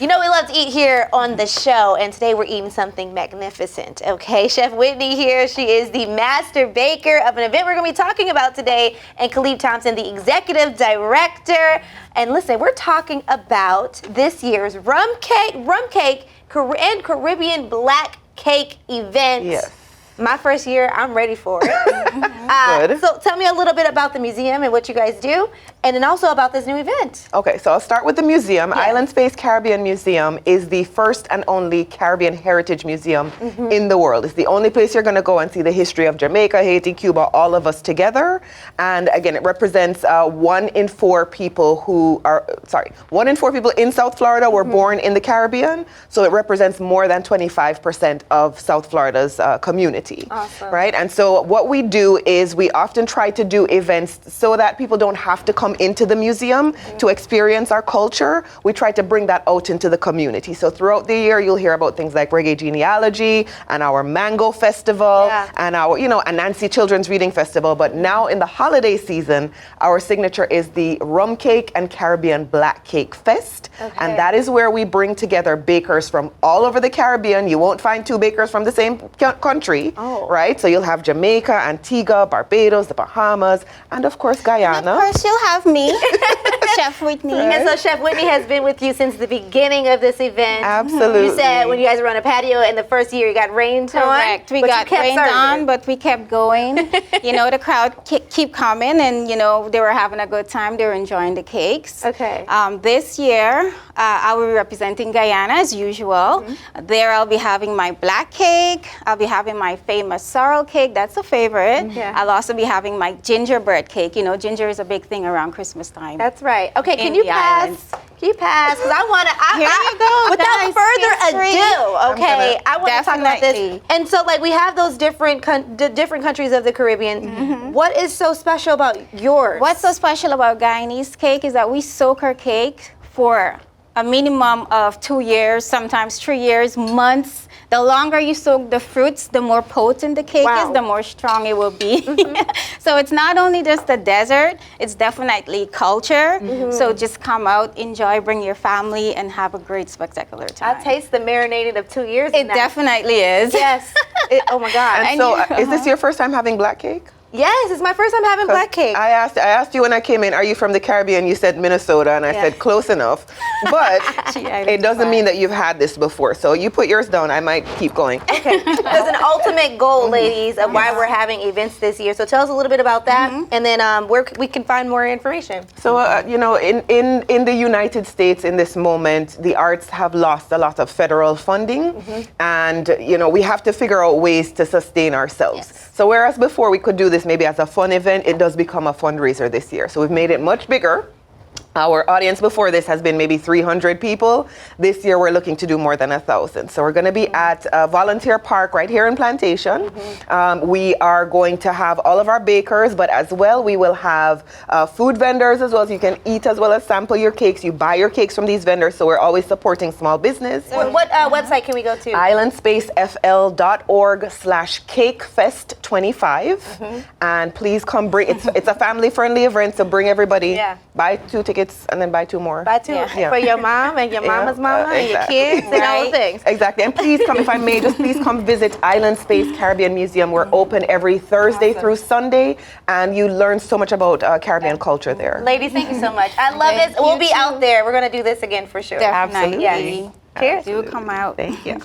You know we love to eat here on the show, and today we're eating something magnificent, okay? Chef Whitney here. She is the master baker of an event we're going to be talking about today, and Calibe Thompson, the executive director. And listen, we're talking about this year's rum cake, and Caribbean black cake event. Yes. My first year, I'm ready for it. Good. So tell me a little bit about the museum and what you guys do, and then also about this new event. Okay, so I'll start with the museum. Yes. Island Space Caribbean Museum is the first and only Caribbean heritage museum in the world. It's the only place you're going to go and see the history of Jamaica, Haiti, Cuba, all of us together. And again, it represents 1 in 4 people in South Florida were born in the Caribbean. So it represents more than 25% of South Florida's community. Awesome. Right? And so what we do is we often try to do events so that people don't have to come into the museum to experience our culture. We try to bring that out into the community. So throughout the year, you'll hear about things like Reggae Genealogy and our Mango Festival and our, and Nancy Children's Reading Festival. But now in the holiday season, our signature is the Rum Cake and Caribbean Black Cake Fest. Okay. And that is where we bring together bakers from all over the Caribbean. You won't find 2 bakers from the same country. Oh. Right? So you'll have Jamaica, Antigua, Barbados, the Bahamas, and of course Guyana. And of course you'll have me, Chef Whitney. Right. And so Chef Whitney has been with you since the beginning of this event. Absolutely. You said when you guys were on a patio in the first year, you got rained on. Correct. We got rained on, but we kept going. The crowd keep coming, and they were having a good time. They were enjoying the cakes. Okay. This year, I will be representing Guyana as usual. There, I'll be having my black cake. I'll be having my famous sorrel cake. That's a favorite. Yeah. I'll also be having my gingerbread cake. Ginger is a big thing around Christmas time. That's right. Okay, can In you the pass? islands. Can you pass? Because I want to. Here you go, Without guys. further Feel free. ado, okay, I want to talk about this. Definitely. And so, we have those different countries of the Caribbean. What is so special about yours? What's so special about Guyanese cake is that we soak our cake for a minimum of 2 years, sometimes 3 years, months. The longer you soak the fruits, the more potent the cake is, the more strong it will be. So it's not only just the dessert, it's definitely culture. So just come out, enjoy, bring your family, and have a great, spectacular time. I taste the marinated of 2 years. It definitely is. Yes. Oh my God. And so is this your first time having black cake? Yes, it's my first time having black cake. I asked you when I came in, are you from the Caribbean? You said Minnesota, and I said close enough. But it doesn't mean that you've had this before. So you put yours down. I might keep going. Okay. There's an ultimate goal, ladies, of why we're having events this year. So tell us a little bit about that, and then where we can find more information. So, in the United States, in this moment, the arts have lost a lot of federal funding, and, we have to figure out ways to sustain ourselves. Yes. So whereas before we could do this maybe as a fun event, it does become a fundraiser this year. So we've made it much bigger. Our audience before this has been maybe 300 people. This year we're looking to do more than 1,000. So we're going to be at Volunteer Park right here in Plantation. We are going to have all of our bakers, but as well we will have food vendors as well. So you can eat as well as sample your cakes. You buy your cakes from these vendors. So we're always supporting small business. So what website can we go to? islandspacefl.org/cakefest25. And please come bring, it's a family friendly event. So bring everybody. Yeah. Buy 2 tickets and then buy 2 more. Buy 2 for your mom and your mama's mama and your exactly. kids and all the things. Exactly. And please come, if I may, just please come visit Island Space Caribbean Museum. We're open every Thursday through Sunday, and you learn so much about Caribbean culture there. Ladies, thank you so much. I love this. We'll be out there. We're going to do this again for sure. Definitely. Yes. Cheers. Do come out. Thank you.